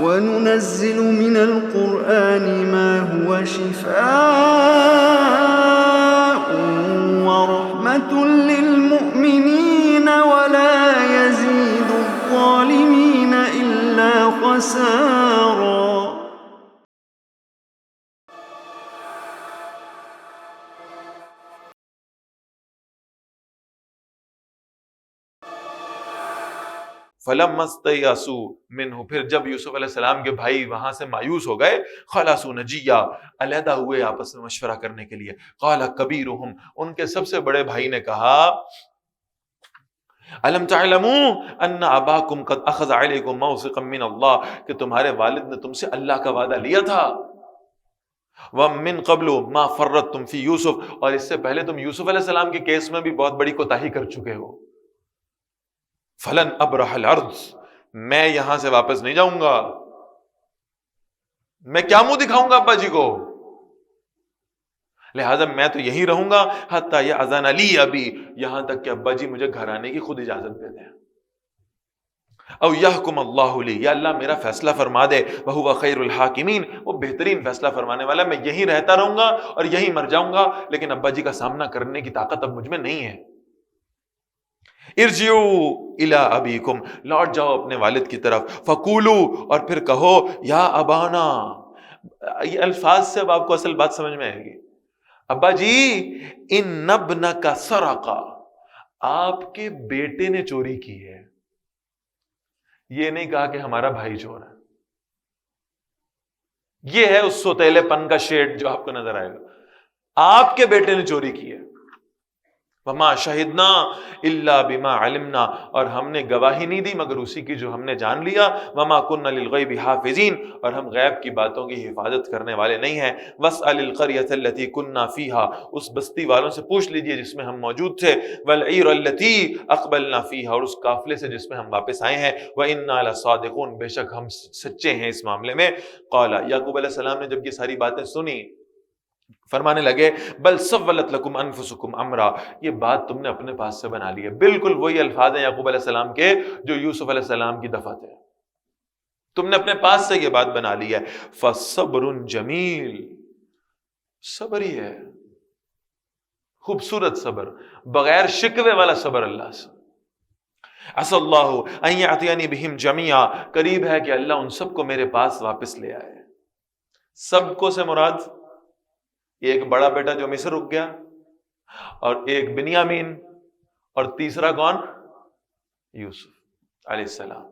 وننزل من القرآن ما هو شفاء ورحمة للمؤمنين ولا يزيد الظالمين إلا خسارا. فَلَمَّا اسْتَيْأَسُوا مِنْهُ، پھر جب یوسف علیہ السلام کے بھائی وہاں سے مایوس ہو گئے، خَلَصُوا نَجِیًّا، علیحدہ ہوئے آپس میں مشورہ کرنے کے لیے. قَالَ كَبِيرُهُمْ، ان کے سب سے بڑے بھائی نے کہا، أَلَمْ تَعْلَمُوا أَنَّ أَبَاكُمْ قَدْ أَخَذَ عَلَيْكُمْ مَوْثِقًا مِّنَ اللَّهِ، کہ تمہارے والد نے تم سے اللہ کا وعدہ لیا تھا. وَمِن قَبْلُ مَا فَرَّطْتُمْ فِي يُوسُف، اور اس سے پہلے تم یوسف علیہ السلام کے کیس میں بھی بہت بڑی کوتاہی کر چکے ہو. فلن ابرح الارض، میں یہاں سے واپس نہیں جاؤں گا. میں کیا منہ دکھاؤں گا ابا جی کو، لہذا میں تو یہی رہوں گا حتی یأذن لی ابی، یہاں تک کہ ابا جی مجھے گھر آنے کی خود اجازت دے دیں. او یحکم اللہ لی، یا اللہ میرا فیصلہ فرما دے. وہو خیر الحاکمین، وہ بہترین فیصلہ فرمانے والا. میں یہی رہتا رہوں گا اور یہی مر جاؤں گا، لیکن ابا جی کا سامنا کرنے کی طاقت اب مجھ میں نہیں ہے. ارجعوا الی ابیکم، لوٹ جاؤ اپنے والد کی طرف. فقولوا، اور پھر کہو، یا ابانا. یہ الفاظ سے اب آپ کو اصل بات سمجھ میں آئے گی. ابا جی، ان ابنک سرق، آپ کے بیٹے نے چوری کی ہے. یہ نہیں کہا کہ ہمارا بھائی چور ہے. یہ ہے اس سوتیلے پن کا شیڈ جو آپ کو نظر آئے گا. آپ کے بیٹے نے چوری کی ہے. وما شہدنا الا بما علمنا، اور ہم نے گواہی نہیں دی مگر اسی کی جو ہم نے جان لیا. وما كنا للغیب حافظین، اور ہم غیب کی باتوں کی حفاظت کرنے والے نہیں ہیں. واسأل القرية التي كنا فيها، اس بستی والوں سے پوچھ لیجئے جس میں ہم موجود تھے. والعير التي اقبلنا فيها، اور اس قافلے سے جس میں ہم واپس آئے ہیں. وإنا لصادقون، بے شک ہم سچے ہیں اس معاملے میں. قال، یعقوب علیہ السلام نے جب یہ ساری باتیں سنی، فرمانے لگے، بل سولت لکم انفسکم امرا، یہ بات تم نے اپنے پاس سے بنا لی ہے. بالکل وہی الفاظ ہیں یعقوب علیہ السلام کے جو یوسف علیہ السلام کی دفعہ تھے. تم نے اپنے پاس سے یہ بات بنا لی ہے. فصبر جمیل، صبر ہی ہے، خوبصورت صبر، بغیر شکوے والا صبر اللہ سے. عسى اللہ ان یأتینی بہم جمیعا، قریب ہے کہ اللہ ان سب کو میرے پاس واپس لے آئے. سب کو سے مراد ایک بڑا بیٹا جو مصر رک گیا، اور ایک بنیامین، اور تیسرا کون؟ یوسف علیہ السلام.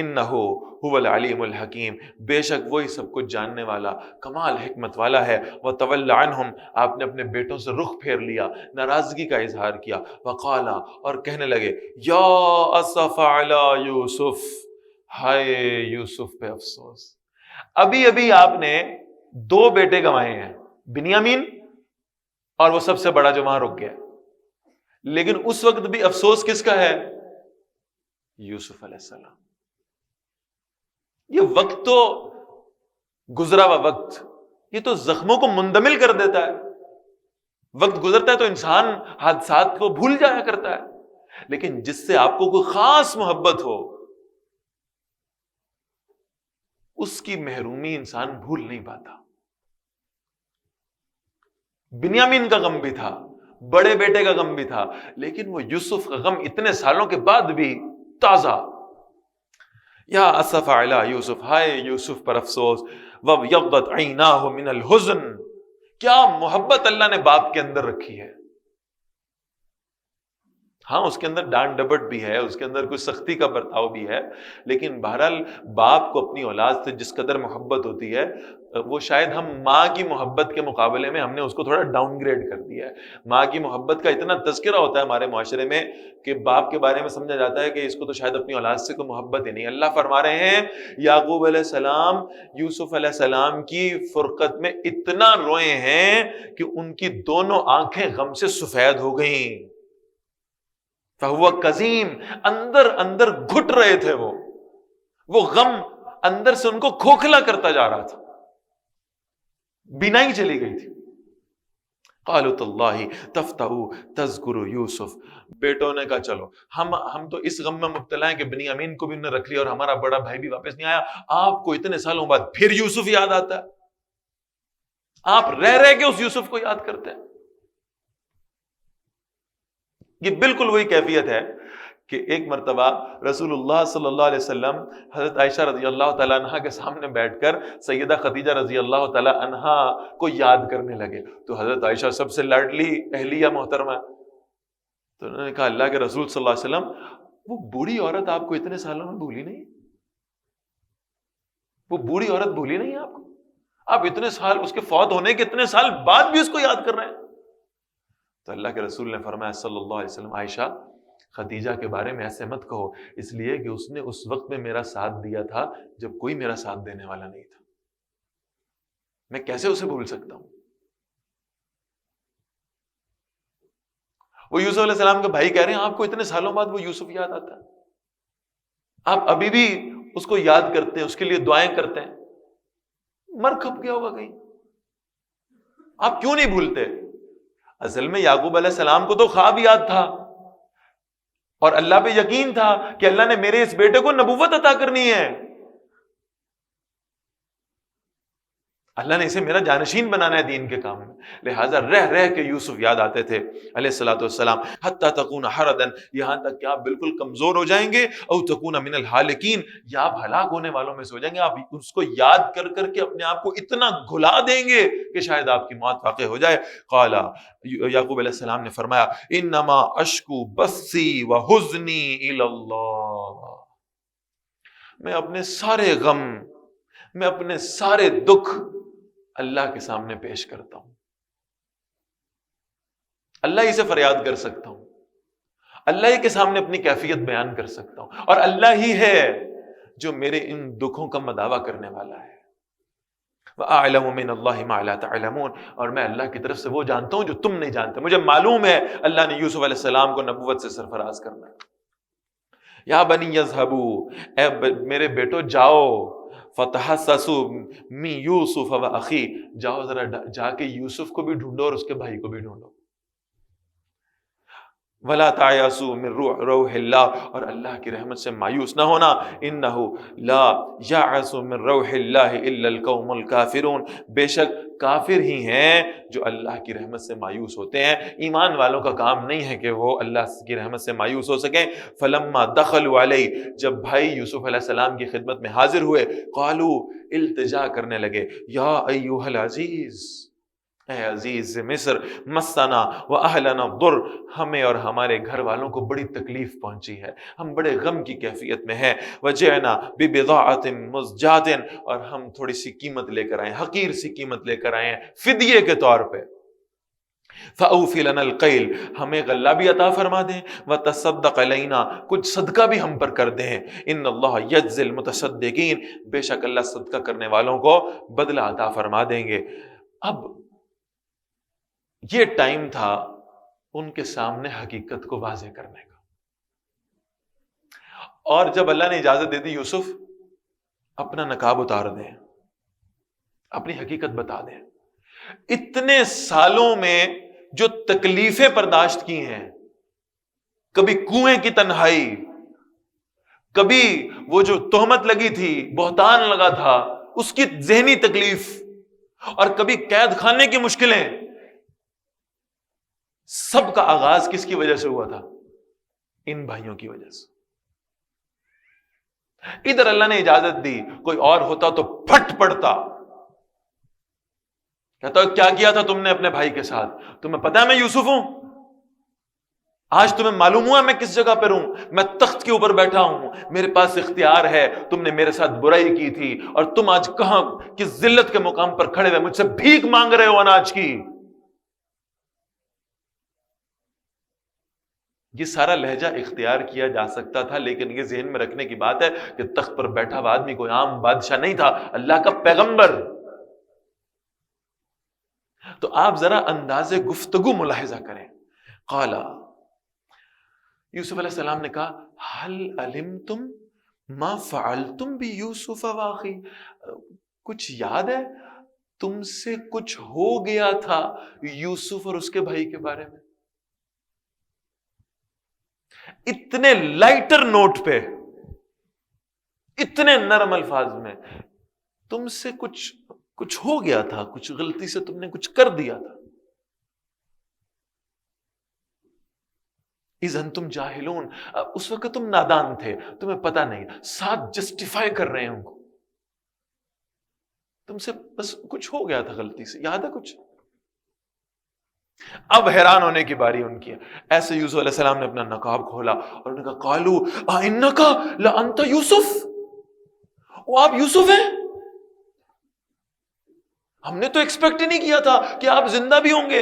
انہ هو العلیم الحکیم، بے شک وہی سب کچھ جاننے والا کمال حکمت والا ہے. وتولی عنہم، آپ نے اپنے بیٹوں سے رخ پھیر لیا، ناراضگی کا اظہار کیا. وقالا، اور کہنے لگے، یا اسف علی یوسف، ہائے یوسف پہ افسوس. ابھی ابھی آپ نے دو بیٹے گنوائے ہیں، بنیامین اور وہ سب سے بڑا جو وہاں رک گیا، لیکن اس وقت بھی افسوس کس کا ہے؟ یوسف علیہ السلام. یہ وقت تو گزرا ہوا وقت، یہ تو زخموں کو مندمل کر دیتا ہے. وقت گزرتا ہے تو انسان حادثات کو بھول جایا کرتا ہے، لیکن جس سے آپ کو کوئی خاص محبت ہو، اس کی محرومی انسان بھول نہیں پاتا. بنیامین کا غم بھی تھا، بڑے بیٹے کا غم بھی تھا، لیکن وہ یوسف کا غم اتنے سالوں کے بعد بھی تازہ. یا اسف علی یوسف، ہائے یوسف پر افسوس. وابیضت عیناہ من الحزن، کیا محبت اللہ نے باپ کے اندر رکھی ہے. ہاں اس کے اندر ڈانٹ ڈپٹ بھی ہے، اس کے اندر کوئی سختی کا برتاؤ بھی ہے، لیکن بہرحال باپ کو اپنی اولاد سے جس قدر محبت ہوتی ہے، وہ شاید ہم ماں کی محبت کے مقابلے میں ہم نے اس کو تھوڑا ڈاؤن گریڈ کر دیا ہے. ماں کی محبت کا اتنا تذکرہ ہوتا ہے ہمارے معاشرے میں کہ باپ کے بارے میں سمجھا جاتا ہے کہ اس کو تو شاید اپنی اولاد سے کوئی محبت ہی نہیں. اللہ فرما رہے ہیں یعقوب علیہ السلام یوسف علیہ السلام کی فرقت میں اتنا روئے ہیں کہ ان کی دونوں آنکھیں غم سے سفید ہو گئیں. فہو کظیم، اندر اندر گھٹ رہے تھے، وہ غم اندر سے ان کو کھوکھلا کرتا جا رہا تھا، بینائی چلی گئی تھی. قالوا تاللہ تفتح تذکر یوسف، بیٹوں نے کہا چلو ہم تو اس غم میں مبتلا ہیں کہ بنیامین کو بھی انہوں نے رکھ لیا اور ہمارا بڑا بھائی بھی واپس نہیں آیا، آپ کو اتنے سالوں بعد پھر یوسف یاد آتا ہے، آپ رہ کے اس یوسف کو یاد کرتے ہیں۔ یہ بالکل وہی کیفیت ہے کہ ایک مرتبہ رسول اللہ صلی اللہ علیہ وسلم حضرت عائشہ رضی اللہ تعالیٰ عنہ کے سامنے بیٹھ کر سیدہ خدیجہ رضی اللہ تعالیٰ عنہ کو یاد کرنے لگے، تو حضرت عائشہ سب سے لاڈلی اہلیہ محترمہ، تو انہوں نے کہا اللہ کے رسول صلی اللہ علیہ وسلم وہ بوڑھی عورت آپ کو اتنے سالوں میں بھولی نہیں؟ وہ بوڑھی عورت بھولی نہیں آپ کو؟ آپ اتنے سال اس کے فوت ہونے کے اتنے سال بعد بھی اس کو یاد کر رہے ہیں؟ تو اللہ کے رسول نے فرمایا صلی اللہ علیہ وسلم، عائشہ خدیجہ کے بارے میں ایسے مت کہو، اس لیے کہ اس نے اس وقت میں میرا ساتھ دیا تھا جب کوئی میرا ساتھ دینے والا نہیں تھا، میں کیسے اسے بھول سکتا ہوں؟ وہ یوسف علیہ السلام کے بھائی کہہ رہے ہیں آپ کو اتنے سالوں بعد وہ یوسف یاد آتا ہے، آپ ابھی بھی اس کو یاد کرتے ہیں، اس کے لیے دعائیں کرتے ہیں، مر کھپ گیا ہوگا کہیں، آپ کیوں نہیں بھولتے؟ اصل میں یعقوب علیہ السلام کو تو خواب یاد تھا اور اللہ پہ یقین تھا کہ اللہ نے میرے اس بیٹے کو نبوت عطا کرنی ہے، اللہ نے اسے میرا جانشین بنانا ہے دین کے کام میں، لہٰذا رہ کے یوسف یاد آتے تھے علیہ الصلوۃ والسلام، حتی تکون حردا، یہاں تک کہ آپ بالکل کمزور ہو جائیں گے، او تکون من الحالکین، یا آپ ہلاک ہونے والوں میں سے ہو جائیں گے، آپ اس کو یاد کر کے اپنے آپ کو اتنا گھلا دیں گے کہ شاید آپ کی موت واقع ہو جائے۔ قال، یعقوب علیہ السلام نے فرمایا، انما اشکو بثی وحزنی الی اللہ، میں اپنے سارے غم، میں اپنے سارے دکھ اللہ کے سامنے پیش کرتا ہوں، اللہ ہی سے فریاد کر سکتا ہوں، اللہ ہی کے سامنے اپنی کیفیت بیان کر سکتا ہوں، اور اللہ ہی ہے جو میرے ان دکھوں کا مداوع کرنے والا ہے۔ وَأَعْلَمُ مِنَ اللَّهِ مَا لَا تَعْلَمُونَ، اور میں اللہ کی طرف سے وہ جانتا ہوں جو تم نہیں جانتے، مجھے معلوم ہے اللہ نے یوسف علیہ السلام کو نبوت سے سرفراز کرنا ہے۔ یا بنی یذهبوا، اے میرے بیٹو جاؤ، فتحسسوا من یوسف و اخی، جاؤ ذرا جا کے یوسف کو بھی ڈھونڈو اور اس کے بھائی کو بھی ڈھونڈو، ولا تعیسوا من روح اللہ، اور اللہ کی رحمت سے مایوس نہ ہونا، انہ لا یعس من روح اللہ الا القوم الکافرون، بے شک کافر ہی ہیں جو اللہ کی رحمت سے مایوس ہوتے ہیں، ایمان والوں کا کام نہیں ہے کہ وہ اللہ کی رحمت سے مایوس ہو سکیں۔ فلما دخلوا علیہ، جب بھائی یوسف علیہ السلام کی خدمت میں حاضر ہوئے، قالوا، التجا کرنے لگے، یا ایھا العزیز، اے عزیز مصر، مسنا و اہلنا الضر، ہمیں اور ہمارے گھر والوں کو بڑی تکلیف پہنچی ہے، ہم بڑے غم کی کیفیت میں ہیں، وجئنا ببضاعۃ مزجاۃ، اور ہم تھوڑی سی قیمت لے کر آئے، حقیر سی قیمت لے کر آئے ہیں فدیے کے طور پہ، فاوفی لنا القیل، ہمیں غلہ بھی عطا فرما دیں، وتصدق علینا، کچھ صدقہ بھی ہم پر کر دیں، ان اللہ یجزی المتصدقین، بے شک اللہ صدقہ کرنے والوں کو بدلہ عطا فرما دیں گے۔ اب یہ ٹائم تھا ان کے سامنے حقیقت کو واضح کرنے کا، اور جب اللہ نے اجازت دے دی یوسف اپنا نقاب اتار دیں، اپنی حقیقت بتا دیں، اتنے سالوں میں جو تکلیفیں برداشت کی ہیں، کبھی کنویں کی تنہائی، کبھی وہ جو تہمت لگی تھی، بہتان لگا تھا، اس کی ذہنی تکلیف، اور کبھی قید خانے کی مشکلیں، سب کا آغاز کس کی وجہ سے ہوا تھا؟ ان بھائیوں کی وجہ سے۔ ادھر اللہ نے اجازت دی، کوئی اور ہوتا تو پھٹ پڑتا، کہتا کیا کیا تھا تم نے اپنے بھائی کے ساتھ؟ تمہیں پتا ہے میں یوسف ہوں؟ آج تمہیں معلوم ہوا میں کس جگہ پر ہوں؟ میں تخت کے اوپر بیٹھا ہوں، میرے پاس اختیار ہے، تم نے میرے ساتھ برائی کی تھی اور تم آج کہاں کس ذلت کے مقام پر کھڑے ہوئے مجھ سے بھیک مانگ رہے ہو اناج کی۔ یہ سارا لہجہ اختیار کیا جا سکتا تھا، لیکن یہ ذہن میں رکھنے کی بات ہے کہ تخت پر بیٹھا ہوا آدمی کوئی عام بادشاہ نہیں تھا، اللہ کا پیغمبر۔ تو آپ ذرا انداز گفتگو ملاحظہ کریں۔ قال، یوسف علیہ السلام نے کہا، هل علمتم ما فعلتم بیوسف واخی، کچھ یاد ہے تم سے کچھ ہو گیا تھا یوسف اور اس کے بھائی کے بارے میں؟ اتنے لائٹر نوٹ پہ، اتنے نرم الفاظ میں، تم سے کچھ ہو گیا تھا، کچھ غلطی سے تم نے کچھ کر دیا تھا. اذن تم جاہلون، اس وقت تم نادان تھے، تمہیں پتا نہیں. ساتھ جسٹیفائی کر رہے ہیں ان کو، تم سے بس کچھ ہو گیا تھا غلطی سے، یاد ہے کچھ. اب حیران ہونے کی باری ان کی ہے. ایسے یوسف علیہ السلام نے اپنا نقاب کھولا اور انہوں نے کہا قالو انک لانت یوسف، وہ آپ یوسف ہیں؟ ہم نے تو ایکسپیکٹ ہی نہیں کیا تھا کہ آپ زندہ بھی ہوں گے،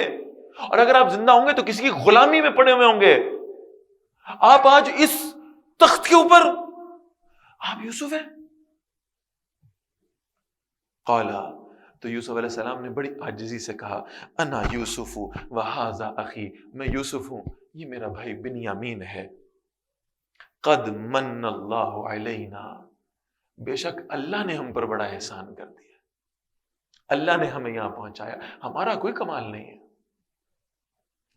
اور اگر آپ زندہ ہوں گے تو کسی کی غلامی میں پڑے ہوئے ہوں گے. آپ آج اس تخت کے اوپر، آپ یوسف ہیں؟ قالا، تو یوسف علیہ السلام نے بڑی عاجزی سے کہا انا یوسف وہذا اخی، میں یوسف ہوں، یہ میرا بھائی بنیامین ہے. قد من اللہ علینا، بے شک اللہ نے ہم پر بڑا احسان کر دیا، اللہ نے ہمیں یہاں پہنچایا، ہمارا کوئی کمال نہیں ہے،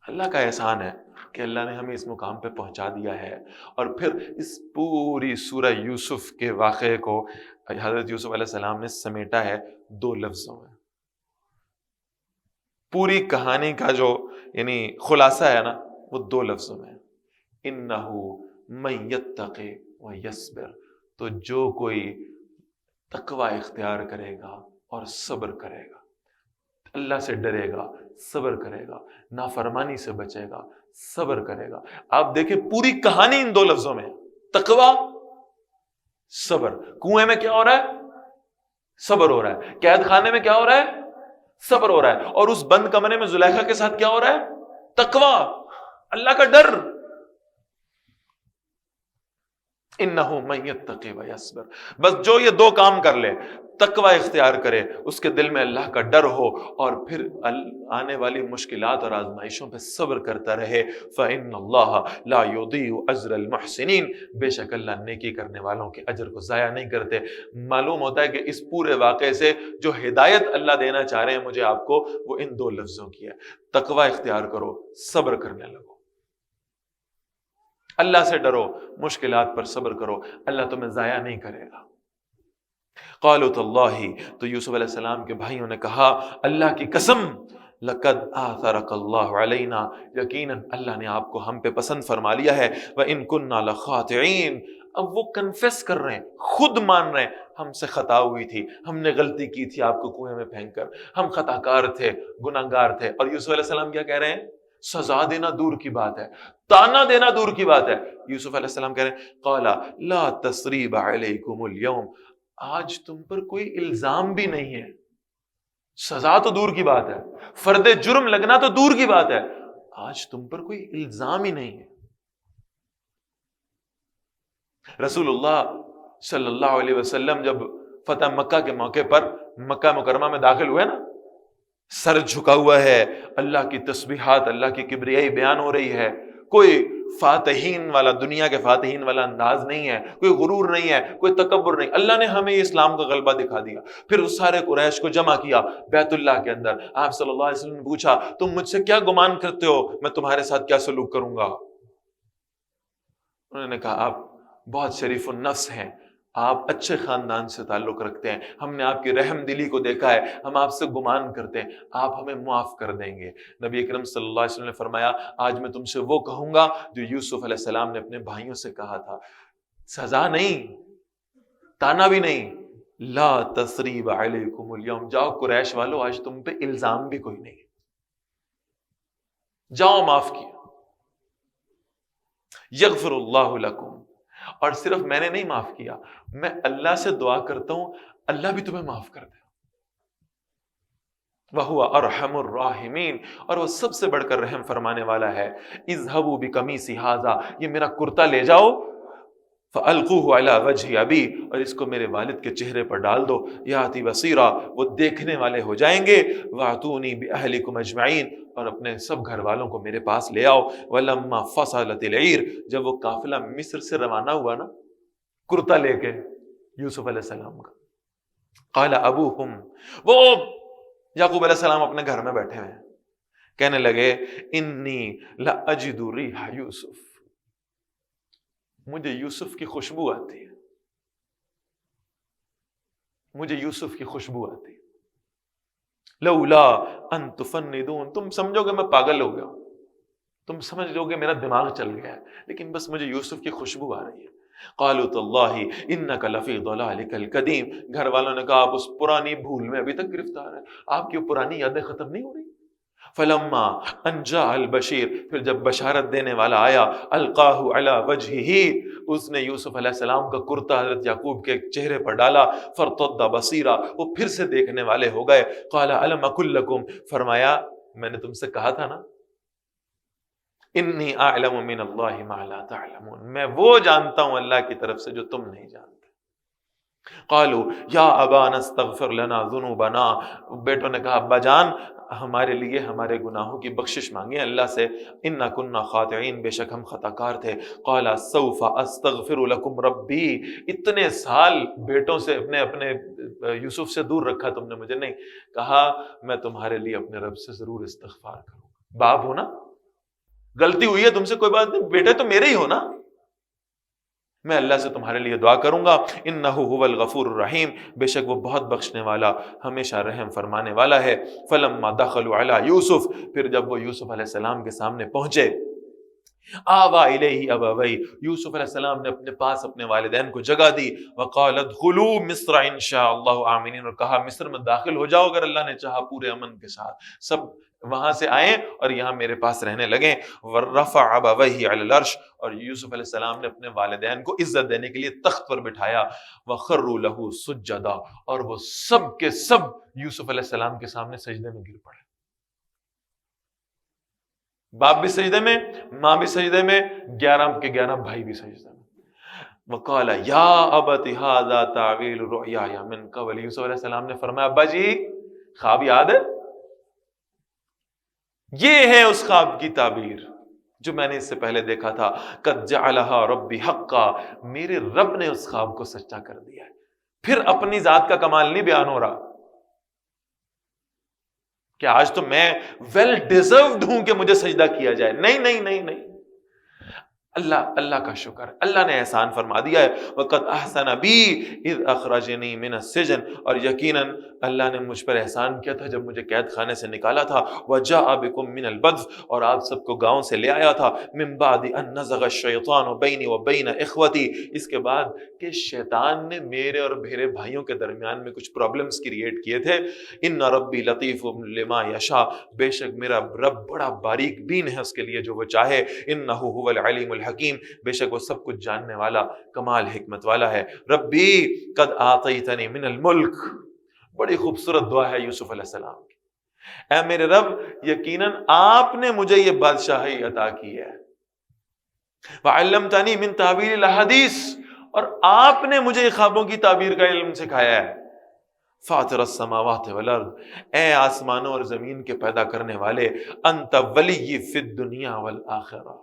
اللہ کا احسان ہے کہ اللہ نے ہمیں اس مقام پہ پہنچا دیا ہے. اور پھر اس پوری سورہ یوسف کے واقعے کو حضرت یوسف علیہ السلام نے سمیٹا ہے 2 لفظوں میں. پوری کہانی کا جو یعنی خلاصہ ہے نا، وہ 2 لفظوں میں، انہو من یتقی و یصبر. تو جو کوئی تقوی اختیار کرے گا اور صبر کرے گا، اللہ سے ڈرے گا، صبر کرے گا، نافرمانی سے بچے گا، صبر کرے گا. آپ دیکھیں پوری کہانی ان 2 لفظوں میں، تقوی، صبر. کنویں میں کیا ہو رہا ہے؟ صبر ہو رہا ہے. قید خانے میں کیا ہو رہا ہے؟ صبر ہو رہا ہے. اور اس بند کمرے میں زلیخا کے ساتھ کیا ہو رہا ہے؟ تقوی، اللہ کا ڈر. انہو من یتقی و یصبر، بس جو یہ 2 کام کر لے، تقوی اختیار کرے، اس کے دل میں اللہ کا ڈر ہو، اور پھر آنے والی مشکلات اور آزمائشوں پہ صبر کرتا رہے. فإن اللہ لا یضیع اجر المحسنین، بے شک اللہ نیکی کرنے والوں کے اجر کو ضائع نہیں کرتے. معلوم ہوتا ہے کہ اس پورے واقعے سے جو ہدایت اللہ دینا چاہ رہے ہیں مجھے آپ کو، وہ ان 2 لفظوں کی ہے، تقوی اختیار کرو، صبر کرنے لگو. اللہ سے ڈرو، مشکلات پر صبر کرو، اللہ تمہیں ضائع نہیں کرے گا. قالوا تاللہ، تو یوسف علیہ السلام کے بھائیوں نے کہا اللہ کی قسم، لقد آثرک اللہ علینا، یقیناً اللہ نے آپ کو ہم پہ پسند فرما لیا ہے. وَإِن كُنَّا لَخَاطِعِينَ، اب وہ کنفیس کر رہے ہیں، خود مان رہے ہیں ہم سے خطا ہوئی تھی، ہم نے غلطی کی تھی آپ کو کنویں میں پھینک کر، ہم خطا کار تھے، گناہ گار تھے. اور یوسف علیہ السلام کیا کہہ رہے ہیں؟ سزا دینا دور کی بات ہے، تانا دینا دور کی بات ہے. یوسف علیہ السلام کہہ رہے ہیں قالا لا تثریب علیکم اليوم، آج تم پر کوئی الزام بھی نہیں ہے. سزا تو دور کی بات ہے، فرد جرم لگنا تو دور کی بات ہے، آج تم پر کوئی الزام ہی نہیں ہے. رسول اللہ صلی اللہ علیہ وسلم جب فتح مکہ کے موقع پر مکہ مکرمہ میں داخل ہوئے نا، سر جھکا ہوا ہے، اللہ کی تسبیحات، اللہ کی کبریائی بیان ہو رہی ہے، کوئی فاتحین والا، دنیا کے فاتحین والا انداز نہیں ہے، کوئی غرور نہیں ہے، کوئی تکبر نہیں. اللہ نے ہمیں اسلام کا غلبہ دکھا دیا. پھر اس سارے قریش کو جمع کیا بیت اللہ کے اندر. آپ صلی اللہ علیہ وسلم نے پوچھا تم مجھ سے کیا گمان کرتے ہو، میں تمہارے ساتھ کیا سلوک کروں گا؟ انہوں نے کہا آپ بہت شریف النفس ہیں، آپ اچھے خاندان سے تعلق رکھتے ہیں، ہم نے آپ کی رحم دلی کو دیکھا ہے، ہم آپ سے گمان کرتے ہیں آپ ہمیں معاف کر دیں گے. نبی اکرم صلی اللہ علیہ وسلم نے فرمایا آج میں تم سے وہ کہوں گا جو یوسف علیہ السلام نے اپنے بھائیوں سے کہا تھا، سزا نہیں، تانا بھی نہیں، لا تثریب علیکم اليوم، جاؤ قریش والو آج تم پہ الزام بھی کوئی نہیں، جاؤ معاف کیا. یغفر اللہ لکم، اور صرف میں نے نہیں معاف کیا، میں اللہ سے دعا کرتا ہوں اللہ بھی تمہیں معاف کر دے. وَهُوَ أَرْحَمُ الرَّاحِمِينَ، اور وہ سب سے بڑھ کر رحم فرمانے والا ہے. اذهبوا بقمیصی ھذا، یہ میرا کرتا لے جاؤ، فَأَلْقُوهُ عَلَى وَجْهِ أَبِي، اور اس کو میرے والد کے چہرے پر ڈال دو، یَأْتِ بَصِیرًا، وہ دیکھنے والے ہو جائیں گے. وَأْتُونِی بِأَهْلِکُمْ أَجْمَعِینَ، اور اپنے سب گھر والوں کو میرے پاس لے آؤ. وَلَمَّا فَصَلَتِ الْعِیرُ، جب وہ قافلہ مصر سے روانہ ہوا نا کرتا لے کے یوسف علیہ السلام کا، قال ابوہم، وہ یعقوب علیہ السلام اپنے گھر میں بیٹھے ہوئے ہیں، کہنے لگے انی لاجد ریح یوسف، مجھے یوسف کی خوشبو آتی ہے، مجھے یوسف کی خوشبو آتی ہے، لولا ان تفندون، تم سمجھو گے میں پاگل ہو گیا ہوں، تم سمجھ لو گے میرا دماغ چل گیا ہے، لیکن بس مجھے یوسف کی خوشبو آ رہی ہے۔ قالوا تاللہ انک لفی ضلالک القدیم، گھر والوں نے کہا آپ اس پرانی بھول میں ابھی تک گرفتار ہیں، آپ کی پرانی یادیں ختم نہیں ہو رہی۔ فلما ان جاء البشیر، پھر جب بشارت دینے والا آیا، القاہ علی وجہہ، اس نے یوسف علیہ السلام کا کرتا حضرت یعقوب کے چہرے پر ڈالا، فرتد بصیرا، وہ پھر سے دیکھنے والے ہو گئے۔ قال الم اقل لکم، فرمایا میں نے تم سے کہا تھا نا، انی اعلم من اللہ ما لا تعلمون، میں وہ جانتا ہوں اللہ کی طرف سے جو تم نہیں جانتے۔ قالوا یا ابانا استغفر لنا ذنوبنا، بیٹوں نے کہا ابا جان ہمارے لیے ہمارے گناہوں کی بخشش مانگے اللہ سے، انا كنا خاطئین، بے شک ہم خطا کار تھے۔ قال سوف استغفر لكم ربی، اتنے سال بیٹوں سے اپنے یوسف سے دور رکھا تم نے مجھے، نہیں کہا میں تمہارے لیے اپنے رب سے ضرور استغفار کروں گا۔ باپ ہو نا، غلطی ہوئی ہے تم سے کوئی بات نہیں، بیٹے تو میرے ہی ہو نا، میں اللہ سے تمہارے لیے دعا کروں گا۔ انہ هو الغفور الرحیم، بے شک وہ بہت بخشنے والا ہمیشہ رحم فرمانے والا ہے۔ فلما دخلوا علی یوسف، پھر جب وہ یوسف علیہ السلام کے سامنے پہنچے، آوا الیہ ابویہ، یوسف علیہ السلام نے اپنے پاس اپنے والدین کو جگہ دی، وقال ادخلوا مصر ان شاء اللہ آمنین، اور کہا مصر میں داخل ہو جاؤ اگر اللہ نے چاہا، پورے امن کے ساتھ سب وہاں سے آئیں اور یہاں میرے پاس رہنے لگیں۔ ورفع ابویہ علی العرش، اور یوسف علیہ السلام نے اپنے والدین کو عزت دینے کے لیے تخت پر بٹھایا، وخروا لہ سجدا، اور وہ سب کے سب یوسف علیہ السلام کے سامنے سجدے میں گر پڑے، باپ بھی سجدے میں، ماں بھی سجدے میں، 11 کے 11 بھائی بھی سجدے میں۔ وقال یا ابت ھذا تعویل رؤیایا من قبل، یوسف علیہ السلام نے فرمایا ابا جی خواب یاد ہے، یہ ہے اس خواب کی تعبیر جو میں نے اس سے پہلے دیکھا تھا، قد جعلها ربی حقا، میرے رب نے اس خواب کو سچا کر دیا ہے۔ پھر اپنی ذات کا کمال نہیں بیان ہو رہا کہ آج تو میں ویل ڈیزروڈ ہوں کہ مجھے سجدہ کیا جائے، نہیں نہیں نہیں نہیں، اللہ کا شکر، اللہ نے احسان فرما دیا ہے۔ وقد احسن بی اذ اخرجنی من السجن، اور یقیناً اللہ نے مجھ پر احسان کیا تھا جب مجھے قید خانے سے نکالا تھا۔ وجاء بکم من البدو، اور آپ سب کو گاؤں سے لے آیا تھا۔ من بعد ان نزغ الشیطان بینی وبین اخوتی، اس کے بعد کہ شیطان نے میرے اور میرے بھائیوں کے درمیان میں کچھ پرابلمز کریٹ کیے تھے۔ ان ربی لطیف لما یشاء، بے شک میرا رب بڑا باریک بین ہے اس کے لیے جو وہ چاہے۔ انہ هو العلیم الحکیم، بے شک وہ سب کچھ جاننے والا کمال حکمت والا ہے۔ ربی قد آتیتنی من الملک، بڑی خوبصورت دعا ہے یوسف علیہ السلام کی، اے میرے رب یقیناً آپ نے مجھے یہ بادشاہی عطا کی ہے، وعلمتنی من تعبیر الاحادیث، اور آپ نے مجھے خوابوں کی تعبیر کا علم سکھایا ہے۔ فاطر السماوات والارض، اے آسمانوں اور زمین کے پیدا کرنے والے، انت ولی فی الدنیا والآخرہ،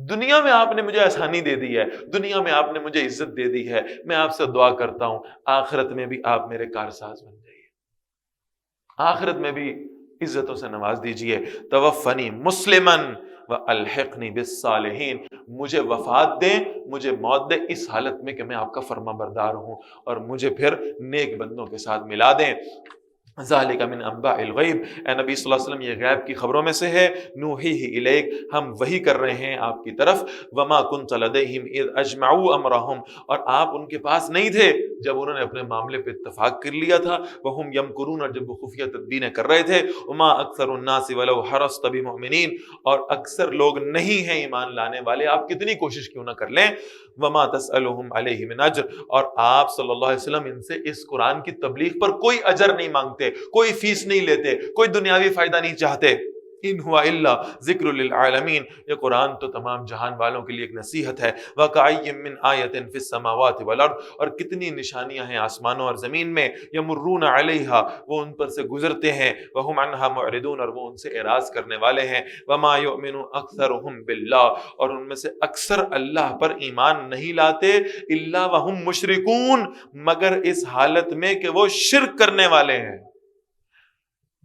دنیا میں آپ نے مجھے آسانی دے دی ہے، دنیا میں آپ نے مجھے عزت دے دی ہے، میں آپ سے دعا کرتا ہوں آخرت میں بھی آپ میرے کارساز بن جائیے، آخرت میں بھی عزتوں سے نواز دیجئے۔ توفنی مسلمن والحقنی بالصالحین، مجھے وفات دیں، مجھے موت دیں اس حالت میں کہ میں آپ کا فرما بردار ہوں، اور مجھے پھر نیک بندوں کے ساتھ ملا دیں۔ ذالک من انباء الغیب، اے نبی صلی اللہ علیہ وسلم یہ غیب کی خبروں میں سے ہے، نوحیہ الیک، ہم وحی کر رہے ہیں آپ کی طرف، وما کنت لدیہم اذ اجمعوا امرہم، اور آپ ان کے پاس نہیں تھے جب انہوں نے اپنے معاملے پہ اتفاق کر لیا تھا، وہم یمکرون، اور جب وہ خفیہ تدبیریں کر رہے تھے، وما اکثر الناس ولو حرصت بمؤمنین، اور اکثر لوگ نہیں ہیں ایمان لانے والے آپ کتنی کوشش کیوں نہ کر لیں، وما تسألہم علیہ من اجر، اور آپ صلی اللہ علیہ وسلم ان سے اس قرآن کی تبلیغ پر کوئی اجر نہیں مانگتے، کوئی فیس نہیں لیتے، کوئی دنیاوی فائدہ نہیں چاہتے۔ ان ہوا الا ذکر للعالمین، یہ قرآن تو تمام جہان والوں کے لیے ایک نصیحت ہے۔ وَكَأَيٍّ مِّنْ آیَةٍ فِي السَّمَاوَاتِ وَالْأَرْضِ، اور کتنی نشانیاں ہیں آسمانوں اور زمین میں، یمرون علیہا، وہ ان پر سے گزرتے ہیں، وہم عنہا معرضون، اور وہ ان سے اعراض کرنے والے ہیں، وما یؤمن اکثرهم باللہ، اور ان میں سے اکثر اللہ پر ایمان نہیں لاتے، الا وہم مشرکون، مگر اس حالت میں کہ وہ شرک کرنے والے ہیں۔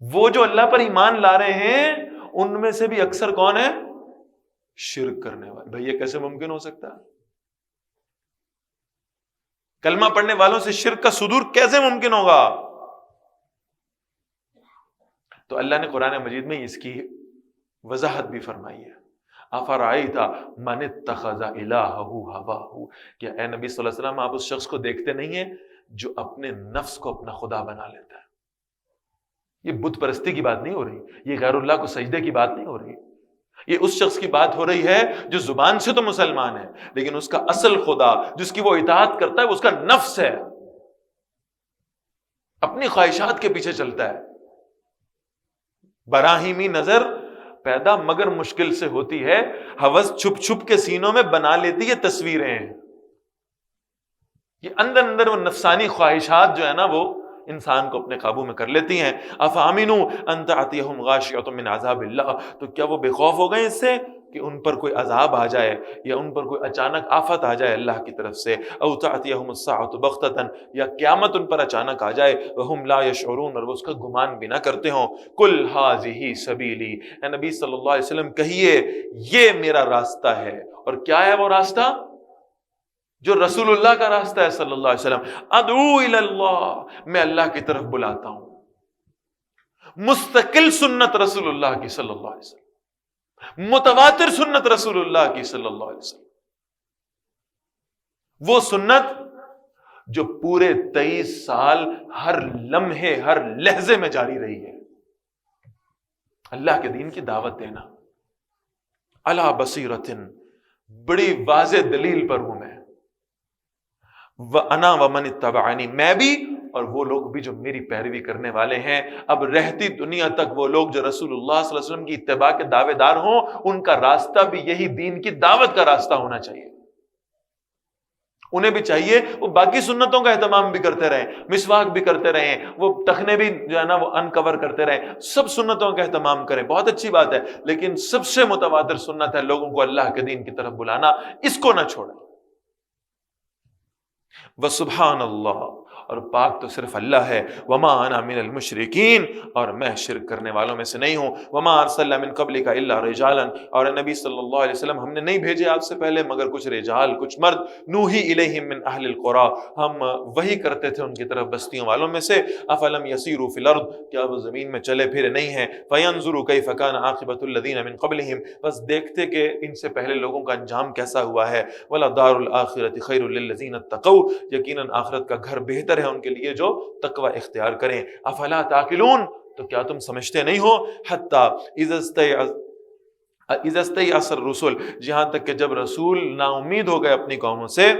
وہ جو اللہ پر ایمان لا رہے ہیں ان میں سے بھی اکثر کون ہے؟ شرک کرنے والے. بھئی یہ کیسے ممکن ہو سکتا ہے؟ کلمہ پڑھنے والوں سے شرک کا صدور کیسے ممکن ہوگا؟ تو اللہ نے قرآن مجید میں اس کی وضاحت بھی فرمائی ہے. افرأیت من اتخذ الہہ ہواہ، کیا اے نبی صلی اللہ علیہ وسلم آپ اس شخص کو دیکھتے نہیں ہیں جو اپنے نفس کو اپنا خدا بنا لیتا ہے؟ یہ بت پرستی کی بات نہیں ہو رہی، یہ غیر اللہ کو سجدے کی بات نہیں ہو رہی، یہ اس شخص کی بات ہو رہی ہے جو زبان سے تو مسلمان ہے لیکن اس کا اصل خدا جس کی وہ اطاعت کرتا ہے وہ اس کا نفس ہے، اپنی خواہشات کے پیچھے چلتا ہے. براہیمی نظر پیدا مگر مشکل سے ہوتی ہے، ہوس چھپ چھپ کے سینوں میں بنا لیتی ہے تصویریں. یہ اندر اندر وہ نفسانی خواہشات جو ہے نا وہ انسان کو اپنے قابو میں کر لیتی ہیں. افامنوا ان تأتیہم غاشیۃ من عذاب اللہ، تو کیا وہ بے خوف ہو گئے اس سے کہ ان پر کوئی عذاب آ جائے یا ان پر کوئی اچانک آفت آ جائے اللہ کی طرف سے، او تأتیہم الساعۃ بغتۃ، یا قیامت ان پر اچانک آ جائے، وہم لا یشعرون، اور وہ اس کا گمان بھی نہ کرتے ہوں. قل ھذہ سبیلی، اے نبی صلی اللہ علیہ وسلم کہیے یہ میرا راستہ ہے. اور کیا ہے وہ راستہ؟ جو رسول اللہ کا راستہ ہے صلی اللہ علیہ وسلم. ادعو الی اللہ، میں اللہ کی طرف بلاتا ہوں. مستقل سنت رسول اللہ کی صلی اللہ علیہ وسلم، متواتر سنت رسول اللہ کی صلی اللہ علیہ وسلم، وہ سنت جو پورے 23 سال ہر لمحے ہر لہجے میں جاری رہی ہے. اللہ کے دین کی دعوت دینا علی بصیرۃ، بڑی واضح دلیل پر ہوں میں، وَأَنَا وَمَنِ اتَّبَعَنِي، میں بھی اور وہ لوگ بھی جو میری پیروی کرنے والے ہیں. اب رہتی دنیا تک وہ لوگ جو رسول اللہ صلی اللہ علیہ وسلم کی اتباع کے دعوے دار ہوں، ان کا راستہ بھی یہی دین کی دعوت کا راستہ ہونا چاہیے. انہیں بھی چاہیے وہ باقی سنتوں کا اہتمام بھی کرتے رہیں، مسواک بھی کرتے رہیں، وہ ٹخنے بھی جو ہے نا وہ انکور کرتے رہیں، سب سنتوں کا اہتمام کریں، بہت اچھی بات ہے. لیکن سب سے متواتر سنت ہے لوگوں کو اللہ کے دین کی طرف بلانا، اس کو نہ چھوڑیں. وسبحان اللہ، اور پاک تو صرف اللہ ہے. وما انا من المشرکین، اور میں شرک کرنے والوں میں سے نہیں ہوں. وما ارسلنا من قبلک الا رجالا، اور نبی صلی اللہ علیہ وسلم ہم نے نہیں بھیجے آپ سے پہلے مگر کچھ رجال، کچھ مرد. نوحی الیہم من اہل القری، ہم وحی کرتے تھے ان کی طرف بستیوں والوں میں سے. افلم یسیروا فی الارض، کیا وہ زمین میں چلے پھرے نہیں ہیں. فینظروا کیف کان عاقبۃ الذین من قبلہم، بس دیکھتے کہ ان سے پہلے لوگوں کا انجام کیسا ہوا ہے. ولدار الآخرۃ خیر للذین اتقوا، یقیناً آخرت کا گھر بہتر ہے ان کے لیے جو تقوی اختیار کریں. افلا تعقلون، تو کیا تم سمجھتے نہیں ہو. حتی اذا استیأس الرسل، جہاں تک کہ جب رسول نا امید ہو گئے اپنی قوموں سے.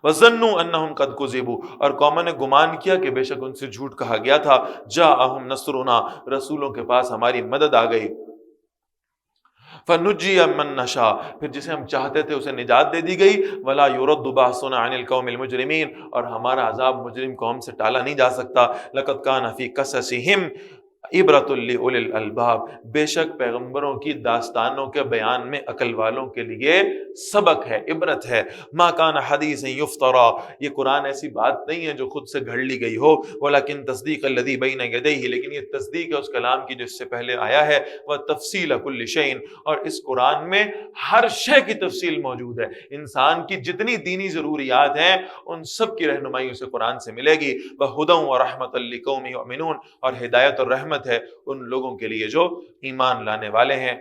وظنوا انہم قد کذبوا، اور قوموں نے گمان کیا کہ بے شک ان سے جھوٹ کہا گیا تھا. جاءہم نصرنا، رسولوں کے پاس ہماری مدد آ گئی. فنجی من نشاء، پھر جسے ہم چاہتے تھے اسے نجات دے دی گئی. ولا يرد باسنا عن القوم المجرمین، اور ہمارا عذاب مجرم قوم سے ٹالا نہیں جا سکتا. لقد كان في قصصهم عبرۃ لأولی الالباب، بے شک پیغمبروں کی داستانوں کے بیان میں عقل والوں کے لیے سبق ہے، عبرت ہے. ما کان حدیث یفترا، یہ قرآن ایسی بات نہیں ہے جو خود سے گھڑ لی گئی ہو. ولکن تصدیق الذی بین یدیہ، لیکن یہ تصدیق ہے اس کلام کی جو اس سے پہلے آیا ہے. وتفصیل کل شیء، اور اس قرآن میں ہر شے کی تفصیل موجود ہے. انسان کی جتنی دینی ضروریات ہیں ان سب کی رہنمائی اسے قرآن سے ملے گی. وہدی ورحمۃ لقوم یؤمنون، اور ہدایت اور رحمت ہے ان لوگوں کے لیے جو ایمان لانے والے ہیں.